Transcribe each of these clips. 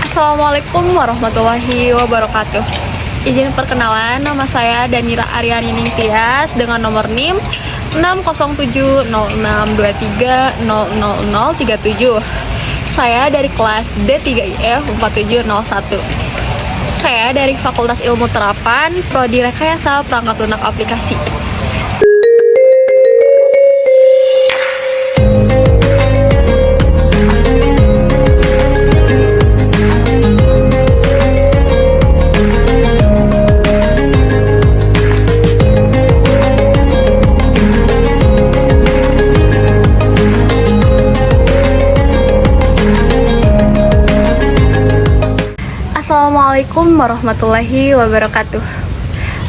Assalamualaikum warahmatullahi wabarakatuh. Izin perkenalan, nama saya Danira Aryani Ningtyas dengan nomor NIM 6070623000037. Saya dari kelas D3IF 4701. Saya dari Fakultas Ilmu Terapan, Prodi Rekayasa Perangkat Lunak Aplikasi. Assalamualaikum warahmatullahi wabarakatuh.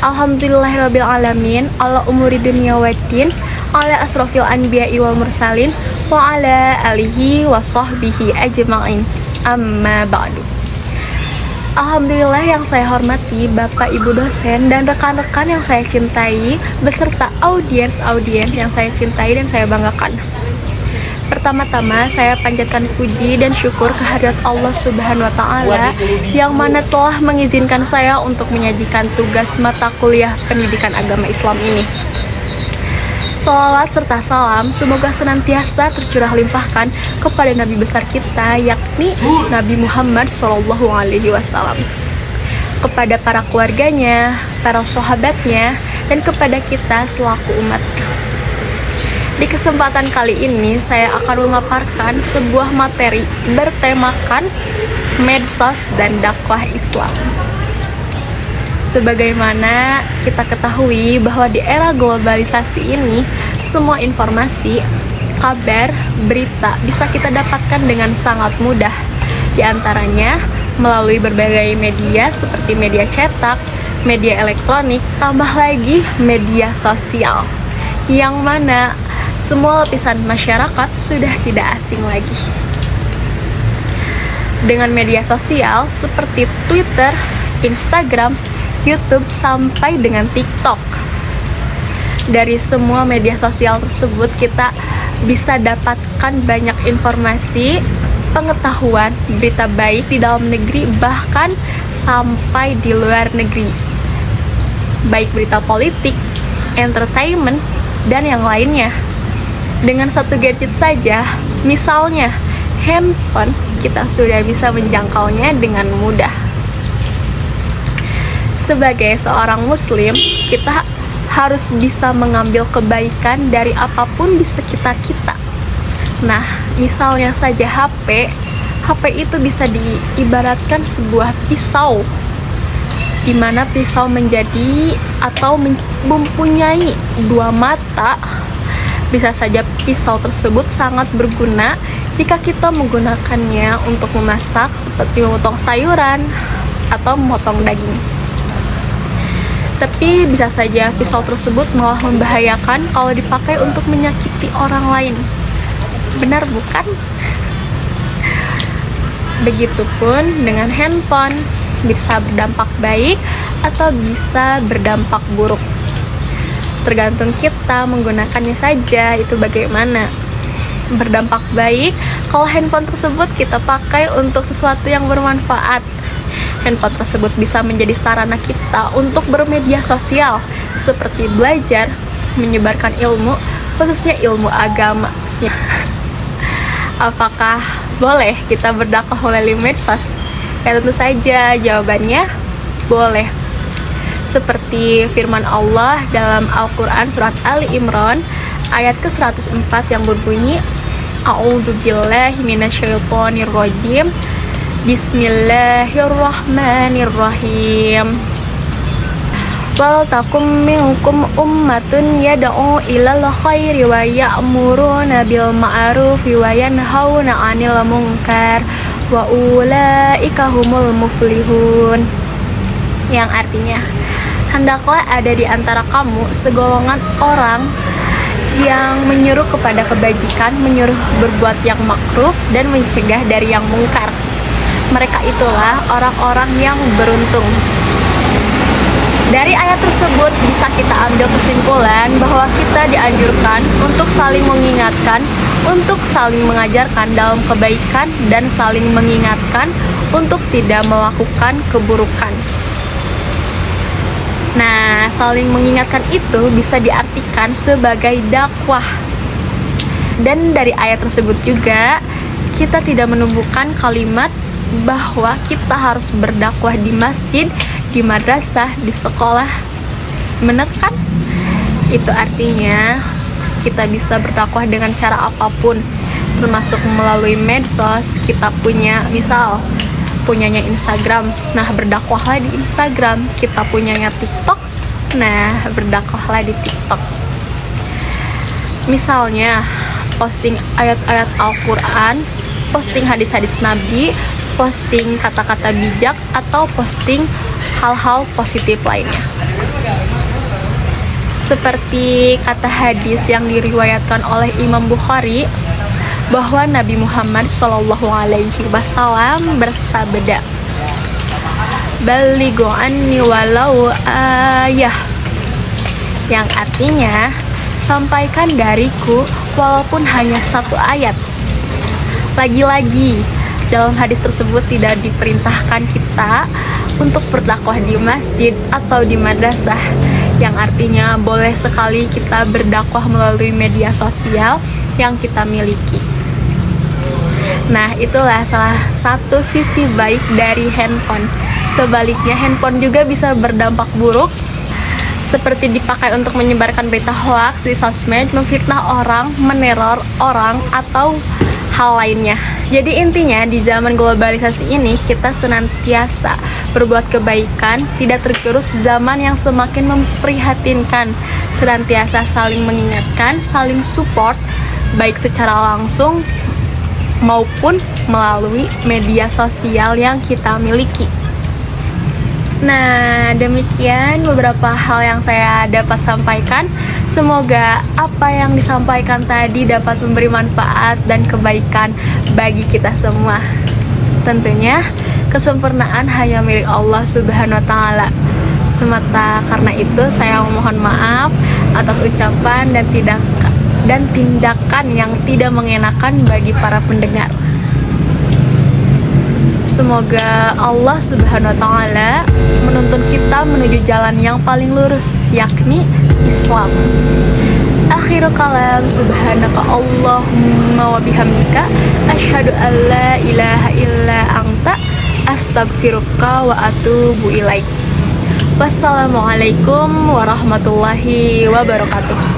Alhamdulillahirrabbilalamin, ala umuri dunia waddin, ala asrofil anbiya'i wal mursalin, wa ala alihi wa sahbihi ajma'in, amma ba'du. Alhamdulillah yang saya hormati Bapak Ibu dosen dan rekan-rekan yang saya cintai, beserta audiens yang saya cintai dan saya banggakan. Pertama-tama saya panjatkan puji dan syukur kehadirat Allah Subhanahu wa Ta'ala yang mana telah mengizinkan saya untuk menyajikan tugas mata kuliah pendidikan agama Islam ini. Sholawat serta salam semoga senantiasa tercurah limpahkan kepada Nabi besar kita, yakni Nabi Muhammad SAW, kepada para keluarganya, para sahabatnya, dan kepada kita selaku umatnya. Di kesempatan kali ini saya akan memaparkan sebuah materi bertemakan medsos dan dakwah Islam. Sebagaimana kita ketahui bahwa di era globalisasi ini, semua informasi, kabar, berita bisa kita dapatkan dengan sangat mudah. Di antaranya melalui berbagai media seperti media cetak, media elektronik, tambah lagi media sosial, yang mana semua lapisan masyarakat sudah tidak asing lagi dengan media sosial seperti Twitter, Instagram, YouTube, sampai dengan TikTok. Dari semua media sosial tersebut kita bisa dapatkan banyak informasi, pengetahuan, berita baik di dalam negeri bahkan sampai di luar negeri, baik berita politik, entertainment, dan yang lainnya. Dengan satu gadget saja, misalnya handphone, kita sudah bisa menjangkaunya dengan mudah. Sebagai seorang muslim, kita harus bisa mengambil kebaikan dari apapun di sekitar kita. Nah, misalnya saja HP itu bisa diibaratkan sebuah pisau, di mana pisau menjadi atau mempunyai dua mata. Bisa saja pisau tersebut sangat berguna jika kita menggunakannya untuk memasak seperti memotong sayuran atau memotong daging. Tapi bisa saja pisau tersebut malah membahayakan kalau dipakai untuk menyakiti orang lain. Benar bukan? Begitupun dengan handphone, bisa berdampak baik atau bisa berdampak buruk. Tergantung kita menggunakannya saja itu bagaimana. Berdampak baik kalau handphone tersebut kita pakai untuk sesuatu yang bermanfaat. Handphone tersebut bisa menjadi sarana kita untuk bermedia sosial seperti belajar, menyebarkan ilmu, khususnya ilmu agama. Apakah boleh kita berdakwah melalui medsos? Ya tentu saja jawabannya boleh. Seperti firman Allah dalam Al-Quran surat Ali Imran ayat ke-104 yang berbunyi, A'udzubillahi minasyaitonirrajim, Bismillahirrahmanirrahim. Wal takum minkum ummatun yad'u ilal khairi wa ya'muruna bil ma'rufi wa yanhauna 'anil munkar wa ulaika humul muflihun. Yang artinya, hendaklah ada di antara kamu segolongan orang yang menyuruh kepada kebajikan, menyuruh berbuat yang makruh, dan mencegah dari yang mungkar. Mereka itulah orang-orang yang beruntung. Dari ayat tersebut bisa kita ambil kesimpulan bahwa kita dianjurkan untuk saling mengingatkan, untuk saling mengajarkan dalam kebaikan, dan saling mengingatkan untuk tidak melakukan keburukan. Nah, saling mengingatkan itu bisa diartikan sebagai dakwah. Dan dari ayat tersebut juga kita tidak menumbuhkan kalimat bahwa kita harus berdakwah di masjid, di madrasah, di sekolah. Benar kan? Itu artinya kita bisa berdakwah dengan cara apapun, termasuk melalui medsos. Kita misal punyanya Instagram, nah berdakwahlah di Instagram. Kita punyanya TikTok, nah berdakwahlah di TikTok. Misalnya posting ayat-ayat Al-Quran, posting hadis-hadis Nabi, posting kata-kata bijak, atau posting hal-hal positif lainnya. Seperti kata hadis yang diriwayatkan oleh Imam Bukhari, bahwa Nabi Muhammad SAW bersabda, "Balighu anni walau ayah," yang artinya sampaikan dariku walaupun hanya satu ayat. Lagi-lagi dalam hadis tersebut tidak diperintahkan kita untuk berdakwah di masjid atau di madrasah, yang artinya boleh sekali kita berdakwah melalui media sosial yang kita miliki. Nah, itulah salah satu sisi baik dari handphone. Sebaliknya, handphone juga bisa berdampak buruk, seperti dipakai untuk menyebarkan berita hoaks di sosmed, memfitnah orang, meneror orang, atau hal lainnya. Jadi intinya, di zaman globalisasi ini kita senantiasa berbuat kebaikan, tidak tergerus zaman yang semakin memprihatinkan, senantiasa saling mengingatkan, saling support, baik secara langsung maupun melalui media sosial yang kita miliki. Nah, demikian beberapa hal yang saya dapat sampaikan. Semoga apa yang disampaikan tadi dapat memberi manfaat dan kebaikan bagi kita semua. Tentunya kesempurnaan hanya milik Allah Subhanahu wa Ta'ala. Semata karena itu saya mohon maaf atas ucapan dan tindakan yang tidak mengenakan bagi para pendengar. Semoga Allah Subhanahu wa Ta'ala menuntun kita menuju jalan yang paling lurus, yakni Islam. Akhiru kalam, subhanaka Allahumma wa bihamdika, asyhadu an la ilaha illa anta, astaghfiruka wa atubu ilaik. Wassalamualaikum warahmatullahi wabarakatuh.